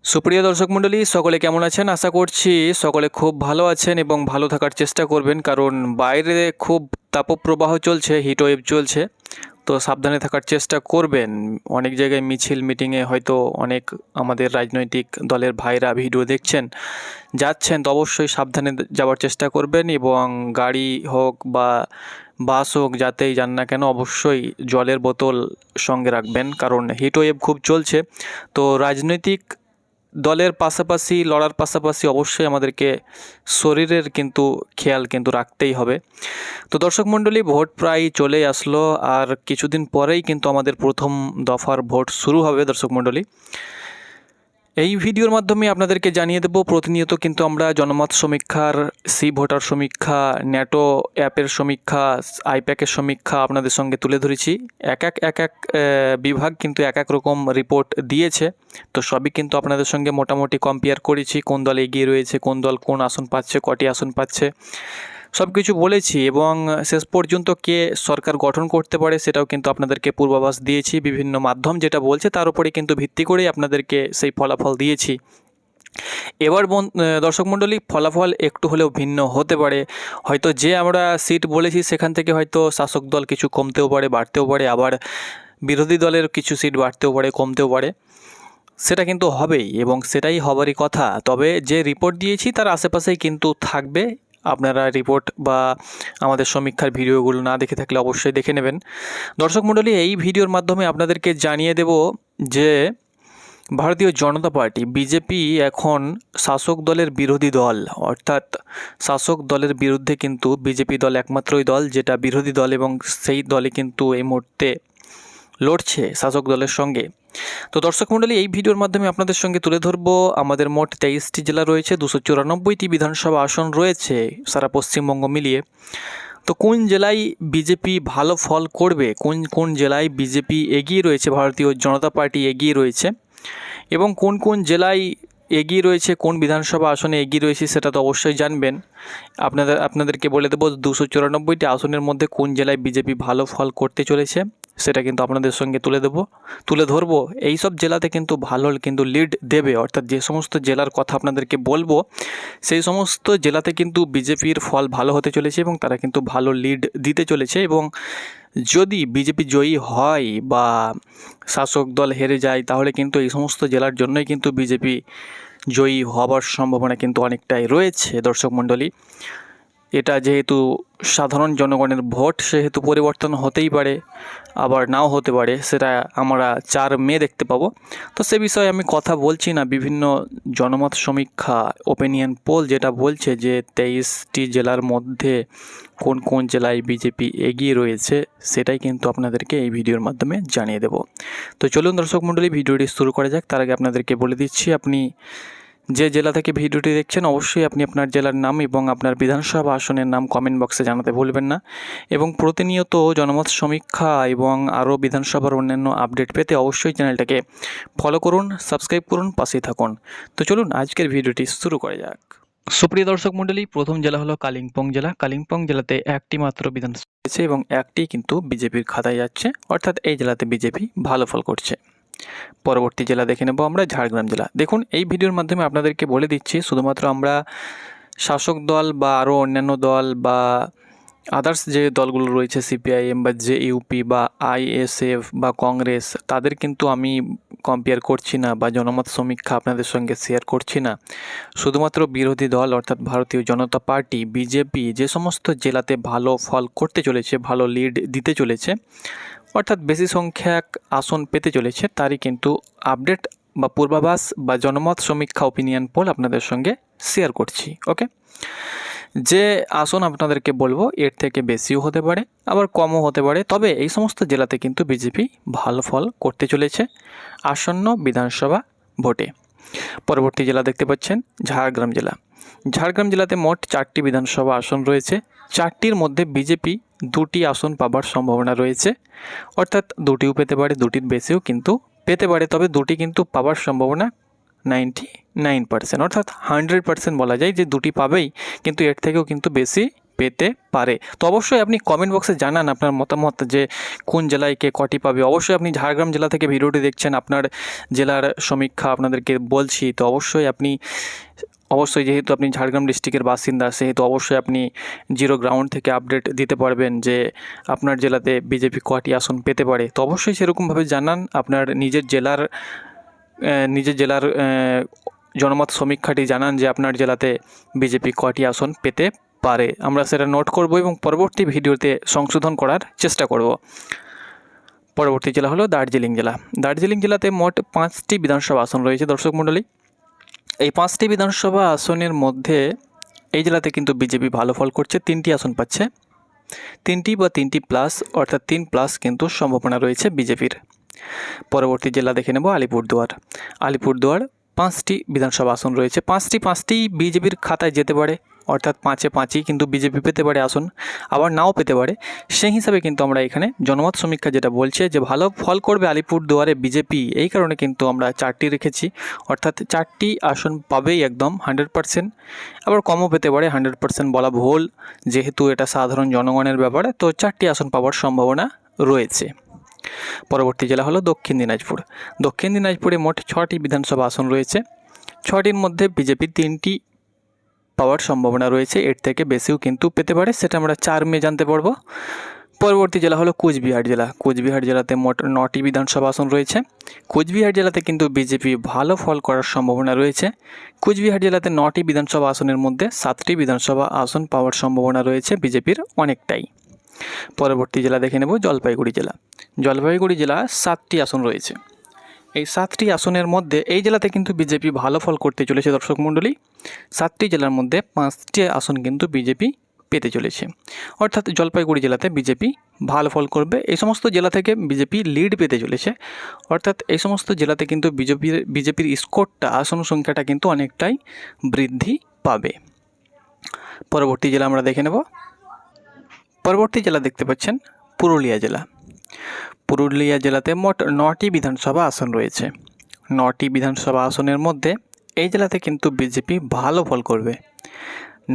সুপ্রিয় দর্শক মণ্ডলী, সকলে কেমন আছেন? আশা করছি সকলে খুব ভালো আছেন এবং ভালো থাকার চেষ্টা করবেন, কারণ বাইরে খুব তাপপ্রবাহ চলছে, হিটওয়েভ চলছে। তো সাবধানে থাকার চেষ্টা করবেন। অনেক জায়গায় মিছিল মিটিংয়ে হয়তো অনেক আমাদের রাজনৈতিক দলের ভাইরা ভিডিও দেখছেন, যাচ্ছেন, তো অবশ্যই সাবধানে যাওয়ার চেষ্টা করবেন এবং গাড়ি হোক বা বাস হোক, যাতেই যান না কেন অবশ্যই জলের বোতল সঙ্গে রাখবেন, কারণ হিটওয়েভ খুব চলছে। তো রাজনৈতিক দলের পাশাপাশি লড়ার পাশাপাশি অবশ্যই আমাদেরকে শরীরের কিন্তু খেয়াল কিন্তু রাখতেই হবে। তো দর্শক মণ্ডলী, ভোট প্রায় চলেই আসলো, আর কিছুদিন পরেই কিন্তু আমাদের প্রথম দফার ভোট শুরু হবে। দর্শক মণ্ডলী, এই ভিডিওর মাধ্যমে আপনাদেরকে জানিয়ে দেব, প্রতিনিয়ত কিন্তু আমরা জনমত সমীক্ষার, সি ভোটার সমীক্ষা, ন্যাটো অ্যাপের সমীক্ষা, আইপ্যাকের সমীক্ষা আপনাদের সঙ্গে তুলে ধরেছি। এক এক বিভাগ কিন্তু এক এক রকম রিপোর্ট দিয়েছে। তো সবই কিন্তু আপনাদের সঙ্গে মোটামুটি কম্পেয়ার করেছি, কোন দল এগিয়ে রয়েছে, কোন দল কোন আসন পাচ্ছে, কটি আসন পাচ্ছে, সব কিছু বলেছি। এবং শেষ পর্যন্ত কে সরকার গঠন করতে পারে সেটাও কিন্তু আপনাদেরকে পূর্বাভাস দিয়েছি। বিভিন্ন মাধ্যম যেটা বলছে তার উপরে কিন্তু ভিত্তি করেই আপনাদেরকে সেই ফলাফল দিয়েছি। এবার দর্শক মণ্ডলী, ফলাফল একটু হলেও ভিন্ন হতে পারে। হয়তো যে আমরা সিট বলেছি সেখান থেকে হয়তো শাসক দল কিছু কমতেও পারে, বাড়তেও পারে, আবার বিরোধী দলের কিছু সিট বাড়তেও পারে, কমতেও পারে। সেটা কিন্তু হবেই এবং সেটাই হবারই কথা। তবে যে রিপোর্ট দিয়েছি তার আশেপাশেই কিন্তু থাকবে। আপনারা রিপোর্ট বা আমাদের সমীক্ষার ভিডিওগুলো না দেখে থাকলে অবশ্যই দেখে নেবেন। দর্শক মণ্ডলী, এই ভিডিওর মাধ্যমে আপনাদেরকে জানিয়ে দেব যে ভারতীয় জনতা পার্টি বিজেপি এখন শাসক দলের বিরোধী দল, অর্থাৎ শাসক দলের বিরুদ্ধে কিন্তু বিজেপি দল একমাত্রই দল যেটা বিরোধী দল, এবং সেই দলে কিন্তু এই মুহূর্তে লড়ছে শাসক দলের সঙ্গে। তো দর্শক মণ্ডলী, এই ভিডিওর মাধ্যমে আপনাদের সঙ্গে তুলে ধরব, আমাদের মোট 23টি জেলা রয়েছে, 294টি বিধানসভা আসন রয়েছে সারা পশ্চিমবঙ্গ মিলিয়ে। তো কোন জেলায় বিজেপি ভালো ফল করবে, কোন কোন জেলায় বিজেপি এগিয়ে রয়েছে, ভারতীয় জনতা পার্টি এগিয়ে রয়েছে, এবং কোন কোন জেলায় এগিয়ে রয়েছে, কোন বিধানসভা আসনে এগিয়ে রয়েছে সেটা তো অবশ্যই জানবেন। আপনাদেরকে বলে দেবো 294টি আসনের মধ্যে কোন জেলায় বিজেপি ভালো ফল করতে চলেছে সেটা কিন্তু আপনাদের সঙ্গে তুলে ধরবো। এই সব জেলাতে কিন্তু ভালো কিন্তু লিড দেবে, অর্থাৎ যে সমস্ত জেলার কথা আপনাদেরকে বলবো সেই সমস্ত জেলাতে কিন্তু বিজেপির ফল ভালো হতে চলেছে এবং তারা কিন্তু ভালো লিড দিতে চলেছে। এবং যদি বিজেপি জয়ী হয় বা শাসক দল হেরে যায় তাহলে কিন্তু এই সমস্ত জেলার জন্যই কিন্তু বিজেপি জয়ী হবার সম্ভাবনা কিন্তু অনেকটাই রয়েছে। দর্শক মণ্ডলী, এটা যেহেতু সাধারণ জনগণের ভোট, সেহেতু পরিবর্তন হতেই পারে, আবার নাও হতে পারে, সেটা আমরা 4 মে দেখতে পাবো। তো সে বিষয়ে আমি কথা বলছি না। বিভিন্ন জনমত সমীক্ষা, ওপিনিয়ন পোল যেটা বলছে যে 23টি জেলার মধ্যে কোন কোন জেলায় বিজেপি এগিয়ে রয়েছে সেটাই কিন্তু আপনাদেরকে এই ভিডিওর মাধ্যমে জানিয়ে দেব। তো চলুন দর্শক মণ্ডলী, ভিডিওটি শুরু করা যাক। তার আগে আপনাদেরকে বলে দিচ্ছি, আপনি যে জেলা থেকে ভিডিওটি দেখছেন অবশ্যই আপনি আপনার জেলার নাম এবং আপনার বিধানসভা আসনের নাম কমেন্ট বক্সে জানাতে ভুলবেন না। এবং প্রতিনিয়ত জনমত সমীক্ষা এবং আরও বিধানসভার অন্যান্য আপডেট পেতে অবশ্যই চ্যানেলটাকে ফলো করুন, সাবস্ক্রাইব করুন, পাশেই থাকুন। তো চলুন আজকের ভিডিওটি শুরু করা যাক। সুপ্রিয় দর্শক মণ্ডলী, প্রথম জেলা হলো কালিম্পং জেলা। কালিম্পং জেলাতে একটি মাত্র বিধানসভা রয়েছে এবং একটি কিন্তু বিজেপির খাতায় যাচ্ছে, অর্থাৎ এই জেলাতে বিজেপি ভালো ফল করছে। পরবর্তী জেলা দেখে নেব আমরা ঝাড়গ্রাম জেলা। দেখুন, এই ভিডিওর মাধ্যমে আপনাদেরকে বলে দিচ্ছি, শুধুমাত্র আমরা শাসক দল বা আরও অন্যান্য দল বা আদার্স যে দলগুলো রয়েছে, সিপিআইএম বা জেইউপি বা আইএসএফ বা কংগ্রেস, তাদের কিন্তু আমি কম্পেয়ার করছি না বা জনমত সমীক্ষা আপনাদের সঙ্গে শেয়ার করছি না। শুধুমাত্র বিরোধী দল অর্থাৎ ভারতীয় জনতা পার্টি বিজেপি যে সমস্ত জেলাতে ভালো ফল করতে চলেছে, ভালো লিড দিতে চলেছে, অর্থাৎ বেশি সংখ্যক আসন পেতে চলেছে, তারই কিন্তু আপডেট বা পূর্বাভাস বা জনমত সমীক্ষা, ওপিনিয়ন পোল আপনাদের সঙ্গে শেয়ার করছি। ওকে, যে আসন আপনাদেরকে বলবো এর থেকে বেশিও হতে পারে, আবার কমও হতে পারে, তবে এই সমস্ত জেলাতে কিন্তু বিজেপি ভালো ফল করতে চলেছে আসন্ন বিধানসভা ভোটে। পরবর্তী জেলা দেখতে পাচ্ছেন ঝাড়গ্রাম জেলা। ঝাড়গ্রাম জেলাতে মোট 4টি বিধানসভা আসন রয়েছে। 4টির মধ্যে বিজেপি 2টি আসন পাবার সম্ভাবনা রয়েছে, অর্থাৎ 2টিও পেতে পারে, 2টির বেশিও কিন্তু পেতে পারে, তবে 2টি কিন্তু পাবার সম্ভাবনা 99%, অর্থাৎ 100% বলা যায় যে 2টি পাবেই, কিন্তু এর থেকেও কিন্তু বেশি পেতে পারে। তো অবশ্যই আপনি কমেন্ট বক্সে জানান আপনার মতামত যে কোন জেলায় কে কটি পাবে। অবশ্যই আপনি ঝাড়গ্রাম জেলা থেকে ভিডিওটি দেখছেন, আপনার জেলার সমীক্ষা আপনাদেরকে বলছি। তো অবশ্যই যেহেতু আপনি ঝাড়গ্রাম ডিস্ট্রিক্টের বাসিন্দা, সেহেতু অবশ্যই আপনি জিরো গ্রাউন্ড থেকে আপডেট দিতে পারবেন যে আপনার জেলাতে বিজেপি কটি আসন পেতে পারে। তো অবশ্যই সেরকমভাবে জানান আপনার নিজের জেলার জনমত সমীক্ষাটি জানান যে আপনার জেলাতে বিজেপি কটি আসন পেতে পারে। আমরা সেটা নোট করব এবং পরবর্তী ভিডিওতে সংশোধন করার চেষ্টা করব। পরবর্তী জেলা হলো দার্জিলিং জেলা। দার্জিলিং জেলাতে মোট 5টি বিধানসভা আসন রয়েছে দর্শক মণ্ডলী। এই 5টি বিধানসভা আসনের মধ্যে এই জেলাতে কিন্তু বিজেপি ভালো ফল করছে, 3টি আসন পাচ্ছে। 3টি বা 3টি প্লাস, অর্থাৎ 3+ কিন্তু সম্ভাবনা রয়েছে বিজেপির। পরবর্তী জেলা দেখে নেব আলিপুরদুয়ার 5টি বিধানসভা আসন রয়েছে। 5টি বিজেপির খাতায় যেতে পারে, অর্থাৎ 5-5ই কিন্তু বিজেপি পেতে পারে আসন, আবার নাও পেতে পারে। সেই হিসাবে কিন্তু আমরা এখানে জনমত সমীক্ষা যেটা বলছে যে ভালো ফল করবে আলিপুরদুয়ারে বিজেপি, এই কারণে কিন্তু আমরা 4টি রেখেছি, অর্থাৎ 4টি আসন পাবেই একদম 100%। আবার কমও পেতে পারে, 100% বলা ভুল, যেহেতু এটা সাধারণ জনগণের ব্যাপারে। তো 4টি আসন পাওয়ার সম্ভাবনা রয়েছে। পরবর্তী জেলা হলো দক্ষিণ দিনাজপুরে মোট 6টি বিধানসভা আসন রয়েছে। 6টির মধ্যে বিজেপি 3টি পাওয়ার সম্ভাবনা রয়েছে, এর থেকে বেশিও কিন্তু পেতে পারে, সেটা আমরা 4 মে জানতে পারবো। পরবর্তী জেলা হলো কুচবিহার জেলাতে মোট 9টি বিধানসভা আসন রয়েছে। কুচবিহার জেলাতে কিন্তু বিজেপি ভালো ফল করার সম্ভাবনা রয়েছে। কুচবিহার জেলাতে 9টি বিধানসভা আসনের মধ্যে 7টি বিধানসভা আসন পাওয়ার সম্ভাবনা রয়েছে বিজেপির অনেকটাই। পরবর্তী জেলা দেখে নেব জলপাইগুড়ি জেলা 7টি আসন রয়েছে। এই 7টি আসনের মধ্যে এই জেলাতে কিন্তু বিজেপি ভালো ফল করতে চলেছে দর্শক মণ্ডলী। 7টি জেলার মধ্যে 5টি আসন কিন্তু বিজেপি পেতে চলেছে, অর্থাৎ জলপাইগুড়ি জেলাতে বিজেপি ভালো ফল করবে। এই সমস্ত জেলা থেকে বিজেপি লিড পেতে চলেছে, অর্থাৎ এই সমস্ত জেলাতে কিন্তু বিজেপির স্কোরটা, আসন সংখ্যাটা কিন্তু অনেকটাই বৃদ্ধি পাবে। পরবর্তী জেলা আমরা দেখে নেব। পরবর্তী জেলা দেখতে পাচ্ছেন পুরুলিয়া জেলাতে মোট 9টি বিধানসভা আসন রয়েছে। 9টি বিধানসভা আসনের মধ্যে এই জেলাতে কিন্তু বিজেপি ভালো ফল করবে।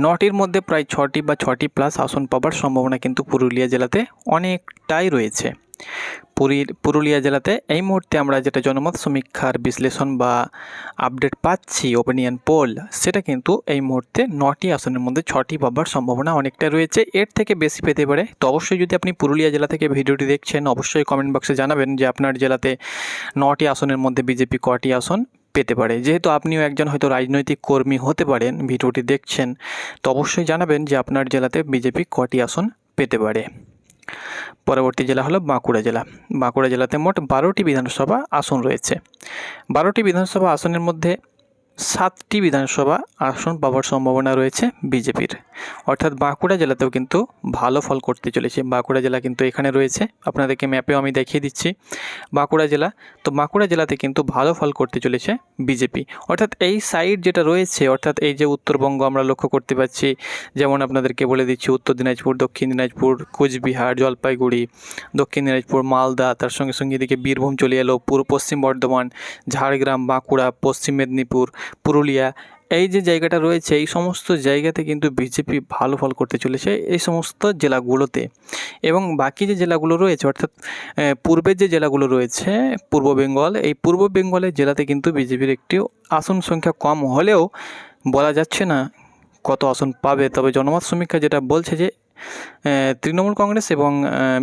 9টির মধ্যে প্রায় 6টি বা 6টি প্লাস আসন পাবার সম্ভাবনা কিন্তু পুরুলিয়া জেলাতে অনেকটাই রয়েছে। পুরুলিয়া জেলাতে এই মুহূর্তে আমরা যেটা জনমত সমীক্ষার বিশ্লেষণ বা আপডেট পাচ্ছি, ওপিনিয়ন পোল, সেটা কিন্তু এই মুহূর্তে 9টি আসনের মধ্যে 6টি পাবার সম্ভাবনা অনেকটা রয়েছে, এর থেকে বেশি পেতে পারে। তো অবশ্যই যদি আপনি পুরুলিয়া জেলা থেকে ভিডিওটি দেখছেন, অবশ্যই কমেন্ট বক্সে জানাবেন যে আপনার জেলাতে 9টি আসনের মধ্যে বিজেপি কটি আসন পেতে পারে। যেহেতু আপনিও একজন হয়তো রাজনৈতিক কর্মী হতে পারেন, ভিডিওটি দেখছেন, তো অবশ্যই জানাবেন যে আপনার জেলাতে বিজেপি কটি আসন পেতে পারে। পরবর্তী জেলা হলো বাঁকুড়া জেলাতে মোট 12টি বিধানসভা আসন রয়েছে। 12টি বিধানসভা আসনের মধ্যে 7টি বিধানসভা আসন পাওয়ার সম্ভাবনা রয়েছে বিজেপির, অর্থাৎ বাঁকুড়া জেলাতেও কিন্তু ভালো ফল করতে চলেছে। বাঁকুড়া জেলা কিন্তু এখানে রয়েছে, আপনাদেরকে ম্যাপেও আমি দেখিয়ে দিচ্ছি বাঁকুড়া জেলা। তো বাঁকুড়া জেলাতে কিন্তু ভালো ফল করতে চলেছে বিজেপি, অর্থাৎ এই সাইড যেটা রয়েছে, অর্থাৎ এই যে উত্তরবঙ্গ আমরা লক্ষ্য করতে পাচ্ছি, যেমন আপনাদেরকে বলে দিচ্ছি উত্তর দিনাজপুর, দক্ষিণ দিনাজপুর, কোচবিহার, জলপাইগুড়ি, দক্ষিণ দিনাজপুর, মালদা, তার সঙ্গে সঙ্গে এদিকে বীরভূম চলে এলো, পশ্চিম বর্ধমান, ঝাড়গ্রাম, বাঁকুড়া, পশ্চিম মেদিনীপুর, পুরুলিয়া, এই যে জায়গাটা রয়েছে, এই সমস্ত জায়গাতে কিন্তু বিজেপি ভালো ফল করতে চলেছে এই সমস্ত জেলাগুলোতে। এবং বাকি যে জেলাগুলো রয়েছে, অর্থাৎ পূর্বের যে জেলাগুলো রয়েছে, পূর্ব বেঙ্গল, এই পূর্ব বেঙ্গলের জেলাতে কিন্তু বিজেপির একটি আসন সংখ্যা কম হলেও বলা যাচ্ছে না কত আসন পাবে। তবে জনমত সমীক্ষা যেটা বলছে যে তৃণমূল কংগ্রেস এবং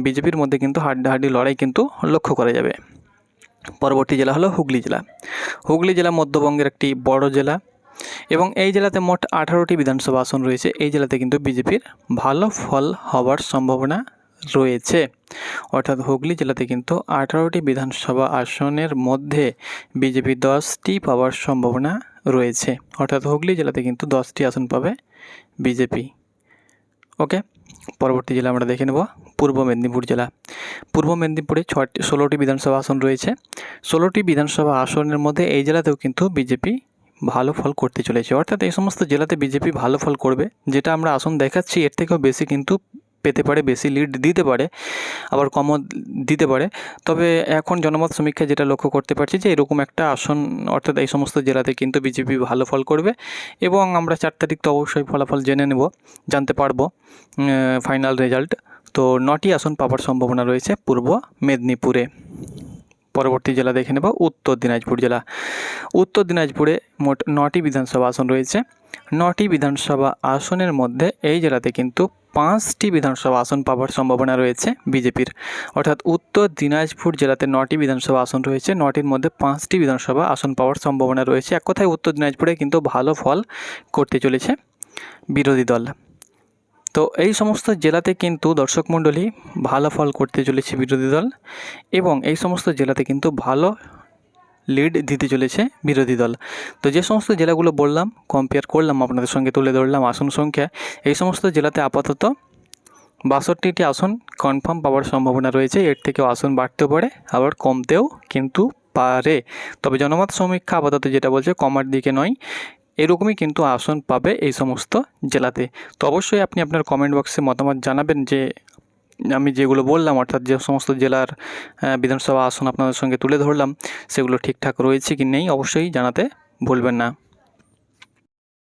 বিজেপির মধ্যে কিন্তু হাড্ডাহাড্ডি লড়াই কিন্তু লক্ষ্য করা যাবে। পরবর্তী জেলা হলো হুগলি জেলা মধ্যবঙ্গের একটি বড় জেলা এবং এই জেলাতে মোট 18টি বিধানসভা আসন রয়েছে। এই জেলাতে কিন্তু বিজেপির ভালো ফল হওয়ার সম্ভাবনা রয়েছে, অর্থাৎ হুগলি জেলাতে কিন্তু 18টি বিধানসভা আসনের মধ্যে বিজেপি 10টি পাওয়ার সম্ভাবনা রয়েছে, অর্থাৎ হুগলি জেলাতে কিন্তু 10টি আসন পাবে বিজেপি। ওকে, পরবর্তী জেলা আমরা দেখে নেব পূর্ব মেদিনীপুরে 16টি বিধানসভা আসন রয়েছে। 16টি বিধানসভা আসনের মধ্যে এই জেলাতেও কিন্তু বিজেপি ভালো ফল করতে চলেছে, অর্থাৎ এই সমস্ত জেলাতে বিজেপি ভালো ফল করবে। যেটা আমরা আসন দেখাচ্ছি এর থেকেও বেশি কিন্তু পেতে পারে, বেশি লিড দিতে পারে, আবার কমও দিতে পারে। তবে এখন জনমত সমীক্ষায় যেটা লক্ষ্য করতে পারছি যে এরকম একটা আসন, অর্থাৎ এই সমস্ত জেলাতে কিন্তু বিজেপি ভালো ফল করবে এবং আমরা 4 তারিখ তো অবশ্যই ফলাফল জানতে পারবো ফাইনাল রেজাল্ট। তো 9টি আসন পাওয়ার সম্ভাবনা রয়েছে পূর্ব মেদিনীপুরে। পরবর্তী জেলা দেখে নেব উত্তর দিনাজপুর জেলা। উত্তর দিনাজপুরে মোট 9টি বিধানসভা আসন রয়েছে। 9টি বিধানসভা আসনের মধ্যে এই জেলাতে কিন্তু 5টি বিধানসভা আসন পাওয়ার সম্ভাবনা রয়েছে বিজেপির। অর্থাৎ উত্তর দিনাজপুর জেলাতে 9টি বিধানসভা আসন রয়েছে, 9টির মধ্যে 5টি বিধানসভা আসন পাওয়ার সম্ভাবনা রয়েছে। এক কথায় উত্তর দিনাজপুরে কিন্তু ভালো ফল করতে চলেছে বিরোধী দল। তো এই সমস্ত জেলাতে কিন্তু দর্শক মণ্ডলী ভালো ফল করতে চলেছে বিরোধী দল এবং এই সমস্ত জেলাতে কিন্তু ভালো লিড দিতে চলেছে বিরোধী দল। তো যে সমস্ত জেলাগুলো বললাম, কম্পেয়ার করলাম, আপনাদের সঙ্গে তুলে ধরলাম আসন সংখ্যা, এই সমস্ত জেলাতে আপাতত 62টি আসন কনফার্ম পাওয়ার সম্ভাবনা রয়েছে। এর থেকেও আসন বাড়তেও পারে, আবার কমতেও কিন্তু পারে। তবে জনমত সমীক্ষা আপাতত যেটা বলছে কমার দিকে নয়, এরকমই কিন্তু আসন পাবে এই সমস্ত জেলাতে। তো অবশ্যই আপনি আপনার কমেন্ট বক্সে মতামত জানাবেন যে আমি যেগুলো বললাম, অর্থাৎ যে সমস্ত জেলার বিধানসভা আসন আপনাদের সঙ্গে তুলে ধরলাম, সেগুলো ঠিকঠাক রয়েছে কি নেই অবশ্যই জানাতে ভুলবেন না।